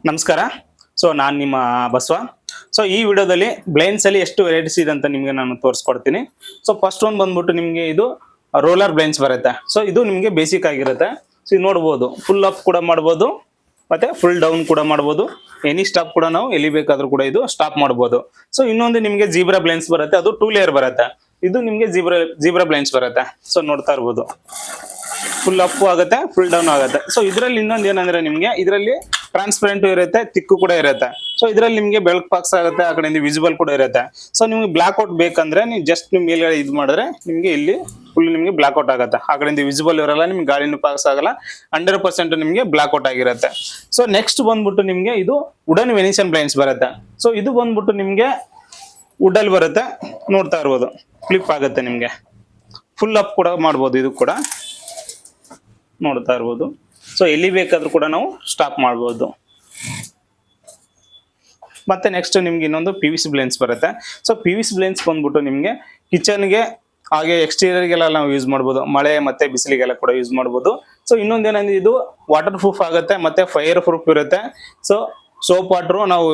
ನಮಸ್ಕಾರ. ನಾನು ನಿಮ್ಮ ಬಸವ. ಈ ವಿಡಿಯೋದಲ್ಲಿ ಬ್ಲೈಂಡ್ಸ್ ಅಲ್ಲಿ ಎಷ್ಟು ವೆರೈಟೀಸ್ ಇದೆ ಅಂತ ನಿಮಗೆ ನಾನು ತೋರಿಸ್ಕೊಡ್ತೀನಿ. ಫಸ್ಟ್ ಒಂದು ಬಂದ್ಬಿಟ್ಟು ನಿಮಗೆ ಇದು ರೋಲರ್ ಬ್ಲೈಂಡ್ಸ್ ಬರುತ್ತೆ. ಇದು ನಿಮಗೆ ಬೇಸಿಕ್ ಆಗಿರುತ್ತೆ. ಇದು ನೋಡ್ಬೋದು, ಫುಲ್ ಅಪ್ ಕೂಡ ಮಾಡ್ಬೋದು ಮತ್ತೆ ಫುಲ್ ಡೌನ್ ಕೂಡ ಮಾಡ್ಬೋದು. ಎನಿ ಸ್ಟಾಪ್ ಕೂಡ ನಾವು ಎಲ್ಲಿ ಬೇಕಾದ್ರೂ ಕೂಡ ಇದು ಸ್ಟಾಪ್ ಮಾಡ್ಬೋದು. ಇನ್ನೊಂದು ನಿಮಗೆ ಜೀಬ್ರಾ ಬ್ಲೈಂಡ್ಸ್ ಬರುತ್ತೆ, ಅದು 2 ಲೇಯರ್ ಬರುತ್ತೆ. ಇದು ನಿಮಗೆ ಜೀಬ್ರಾ ಬ್ಲೈಂಡ್ಸ್ ಬರುತ್ತೆ. ನೋಡ್ತಾ ಇರ್ಬೋದು, ಫುಲ್ ಅಪ್ ಆಗುತ್ತೆ, ಫುಲ್ ಡೌನ್ ಆಗುತ್ತೆ. ಇದರಲ್ಲಿ ಇನ್ನೊಂದು ಏನಂದ್ರೆ ನಿಮಗೆ ಇದರಲ್ಲಿ ಟ್ರಾನ್ಸ್ಪರೆಂಟ್ ಇರುತ್ತೆ, ತಿಕ್ಕು ಕೂಡ ಇರುತ್ತೆ. ಇದರಲ್ಲಿ ನಿಮಗೆ ಬೆಳಕು ಪಾಕ್ಸ್ ಆಗುತ್ತೆ, ಆ ಕಡೆಯಿಂದ ವಿಸಿಬಲ್ ಕೂಡ ಇರುತ್ತೆ. ನಿಮ್ಗೆ ಬ್ಲಾಕ್ ಔಟ್ ಬೇಕಂದ್ರೆ ನೀವು ಜಸ್ಟ್ ನೀವು ಮೇಲ್ಗಡೆ ಇದು ಮಾಡಿದ್ರೆ ನಿಮಗೆ ಇಲ್ಲಿ ಫುಲ್ ನಿಮಗೆ ಬ್ಲಾಕ್ ಔಟ್ ಆಗುತ್ತೆ. ಆ ಕಡೆಯಿಂದ ವಿಸಿಬಲ್ ಇರಲ್ಲ, ನಿಮ್ಗೆ ಗಾಳಿನೂ ಪಾಕ್ಸ್ ಆಗಲ್ಲ, 100% ನಿಮಗೆ ಬ್ಲಾಕ್ ಔಟ್ ಆಗಿರುತ್ತೆ. ನೆಕ್ಸ್ಟ್ ಬಂದ್ಬಿಟ್ಟು ನಿಮಗೆ ಇದು ವುಡನ್ ವೆನಿಷನ್ ಬ್ಲೈಂಡ್ಸ್ ಬರುತ್ತೆ. ಇದು ಬಂದ್ಬಿಟ್ಟು ನಿಮಗೆ ವುಡ್ ಅಲ್ಲಿ ಬರುತ್ತೆ. ನೋಡ್ತಾ ಇರ್ಬೋದು, ಫ್ಲಿಪ್ ಆಗುತ್ತೆ, ನಿಮಗೆ ಫುಲ್ ಅಪ್ ಕೂಡ ಮಾಡ್ಬೋದು. ಇದು ಕೂಡ ನೋಡ್ತಾ ಇರ್ಬೋದು. ಎಲ್ಲಿ ಬೇಕಾದ್ರೂ ಕೂಡ ನಾವು ಸ್ಟಾಪ್ ಮಾಡ್ಬೋದು. ಮತ್ತೆ ನೆಕ್ಸ್ಟ್ ನಿಮ್ಗೆ ಇನ್ನೊಂದು PVC ಬ್ಲೈಂಡ್ಸ್ ಬರುತ್ತೆ. PVC ಬ್ಲೈಂಡ್ಸ್ ಬಂದ್ಬಿಟ್ಟು ನಿಮ್ಗೆ ಕಿಚನ್ಗೆ ಹಾಗೆ ಎಕ್ಸ್ಟೀರಿಯರ್ಗೆಲ್ಲ ನಾವು ಯೂಸ್ ಮಾಡ್ಬೋದು, ಮಳೆ ಮತ್ತೆ ಬಿಸಿಲಿಗೆಲ್ಲ ಕೂಡ ಯೂಸ್ ಮಾಡ್ಬೋದು. ಇನ್ನೊಂದೇನಂದ್ರೆ ಇದು ವಾಟರ್ ಪ್ರೂಫ್ ಆಗುತ್ತೆ ಮತ್ತೆ ಫೈರ್ ಪ್ರೂಫ್ ಇರುತ್ತೆ. ಸೋಪ್ ವಾಟರ್ ನಾವು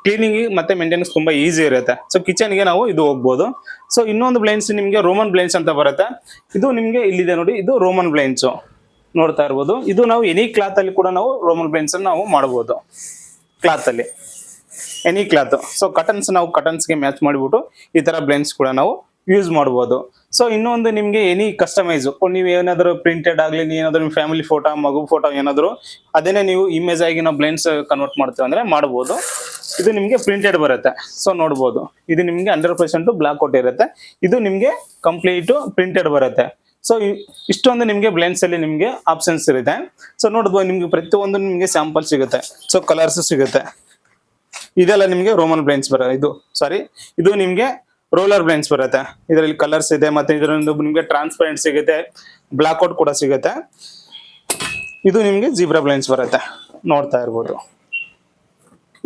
ಕ್ಲೀನಿಂಗ್ ಮತ್ತೆ ಮೇಂಟೆನೆನ್ಸ್ ತುಂಬಾ ಈಸಿ ಇರುತ್ತೆ. ಕಿಚನ್ಗೆ ನಾವು ಇದು ಹೋಗ್ಬೋದು. ಇನ್ನೊಂದು ಬ್ಲೈಂಡ್ಸ್ ನಿಮ್ಗೆ ರೋಮನ್ ಬ್ಲೈಂಡ್ಸ್ ಅಂತ ಬರುತ್ತೆ. ಇದು ನಿಮ್ಗೆ ಇಲ್ಲಿದೆ ನೋಡಿ, ಇದು ರೋಮನ್ ಬ್ಲೈಂಡ್ಸ್ ನೋಡ್ತಾ ಇರ್ಬೋದು. ಇದು ನಾವು ಎನಿ ಕ್ಲಾತ್ ಅಲ್ಲಿ ಕೂಡ ನಾವು ರೋಮನ್ ಬ್ಲೈಂಡ್ಸ್ ನಾವು ಮಾಡಬಹುದು. ಕ್ಲಾತ್ ಅಲ್ಲಿ ಎನಿ ಕ್ಲಾತ್. ಕಟನ್ಸ್ ನಾವು ಕಟನ್ಸ್ಗೆ ಮ್ಯಾಚ್ ಮಾಡಿಬಿಟ್ಟು ಈ ತರ ಬ್ಲೈಂಡ್ಸ್ ಕೂಡ ನಾವು ಯೂಸ್ ಮಾಡಬಹುದು. ಇನ್ನೊಂದು ನಿಮ್ಗೆ ಎನಿ ಕಸ್ಟಮೈಸ್, ನೀವು ಏನಾದ್ರು ಪ್ರಿಂಟೆಡ್ ಆಗ್ಲಿ, ಏನಾದ್ರು ನಿಮ್ಮ ಫ್ಯಾಮಿಲಿ ಫೋಟೋ, ಮಗು ಫೋಟೋ ಏನಾದ್ರು ಅದೇನೆ ನೀವು ಇಮೇಜ್ ಆಗಿ ನಾವು ಬ್ಲೈಂಡ್ಸ್ ಕನ್ವರ್ಟ್ ಮಾಡ್ತೀವಿ ಅಂದ್ರೆ ಮಾಡಬಹುದು. ಇದು ನಿಮ್ಗೆ ಪ್ರಿಂಟೆಡ್ ಬರುತ್ತೆ. ನೋಡ್ಬೋದು, ಇದು ನಿಮ್ಗೆ 100% ಬ್ಲಾಕ್ ಔಟ್ ಇರುತ್ತೆ. ಇದು ನಿಮ್ಗೆ ಕಂಪ್ಲೀಟ್ ಪ್ರಿಂಟೆಡ್ ಬರುತ್ತೆ. ಇಷ್ಟೊಂದು ನಿಮ್ಗೆ ಬ್ಲೈಂಡ್ಸ್ ಅಲ್ಲಿ ನಿಮ್ಗೆ ಆಪ್ಷನ್ಸ್ ಇರುತ್ತೆ. ನೋಡ್ಬೋದು, ನಿಮ್ಗೆ ಪ್ರತಿಯೊಂದು ನಿಮ್ಗೆ ಸ್ಯಾಂಪಲ್ ಸಿಗುತ್ತೆ, ಕಲರ್ಸ್ ಸಿಗುತ್ತೆ. ಇದೆಲ್ಲ ನಿಮ್ಗೆ ರೋಮನ್ ಬ್ಲೈಂಡ್ಸ್ ಇದು ನಿಮ್ಗೆ ರೋಲರ್ ಬ್ಲೈಂಡ್ಸ್ ಬರುತ್ತೆ. ಇದರಲ್ಲಿ ಕಲರ್ಸ್ ಇದೆ, ಮತ್ತೆ ಇದರಿಂದ ನಿಮ್ಗೆ ಟ್ರಾನ್ಸ್ಪರೆಂಟ್ ಸಿಗುತ್ತೆ, ಬ್ಲಾಕ್ ಔಟ್ ಕೂಡ ಸಿಗುತ್ತೆ. ಇದು ನಿಮ್ಗೆ ಜೀಬ್ರಾ ಬ್ಲೈಂಡ್ಸ್ ಬರುತ್ತೆ. ನೋಡ್ತಾ ಇರ್ಬೋದು,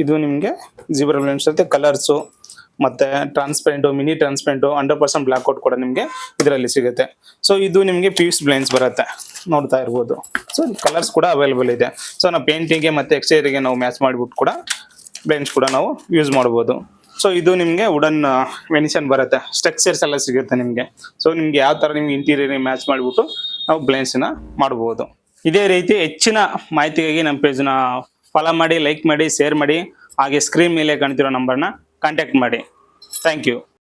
ಇದು ನಿಮ್ಗೆ ಜೀಬ್ರಾ ಬ್ಲೈಂಡ್ಸ್ ಇರುತ್ತೆ. ಕಲರ್ಸು ಮತ್ತೆ transparent, mini transparent, 100% black out ಕೂಡ ನಿಮ್ಗೆ ಇದರಲ್ಲಿ ಸಿಗುತ್ತೆ. ಇದು ನಿಮ್ಗೆ PVC ಬ್ಲೈಂಡ್ಸ್ ಬರುತ್ತೆ. ನೋಡ್ತಾ ಇರ್ಬೋದು. ಕಲರ್ಸ್ ಕೂಡ ಅವೈಲೇಬಲ್ ಇದೆ. ನಾವು ಪೇಂಟಿಂಗ್ಗೆ ಮತ್ತೆ ಎಕ್ಸ್ಟೀರಿಯರ್ಗೆ ನಾವು ಮ್ಯಾಚ್ ಮಾಡಿಬಿಟ್ಟು ಕೂಡ ಬ್ಲೈಂಡ್ಸ್ ಕೂಡ ನಾವು ಯೂಸ್ ಮಾಡ್ಬೋದು. ಇದು ನಿಮ್ಗೆ ವುಡನ್ ವೆನಿಷನ್ ಬರುತ್ತೆ, ಸ್ಟ್ರಕ್ಚರ್ಸ್ ಎಲ್ಲ ಸಿಗುತ್ತೆ ನಿಮ್ಗೆ. ನಿಮ್ಗೆ ಯಾವ ತರ ನಿಮ್ಗೆ ಇಂಟೀರಿಯರ್ ಮ್ಯಾಚ್ ಮಾಡಿಬಿಟ್ಟು ನಾವು ಬ್ಲೈಂಡ್ಸ್ ನ ಮಾಡಬಹುದು. ಇದೇ ರೀತಿ ಹೆಚ್ಚಿನ ಮಾಹಿತಿಗಾಗಿ ನಮ್ಮ ಪೇಜ್ನ ಫಾಲೋ ಮಾಡಿ, ಲೈಕ್ ಮಾಡಿ, ಶೇರ್ ಮಾಡಿ, ಹಾಗೆ ಸ್ಕ್ರೀನ್ ಮೇಲೆ ಕಾಣ್ತಿರೋ ನಂಬರ್ನ ಕಾಂಟ್ಯಾಕ್ಟ್ ಮಾಡಿ. Thank you.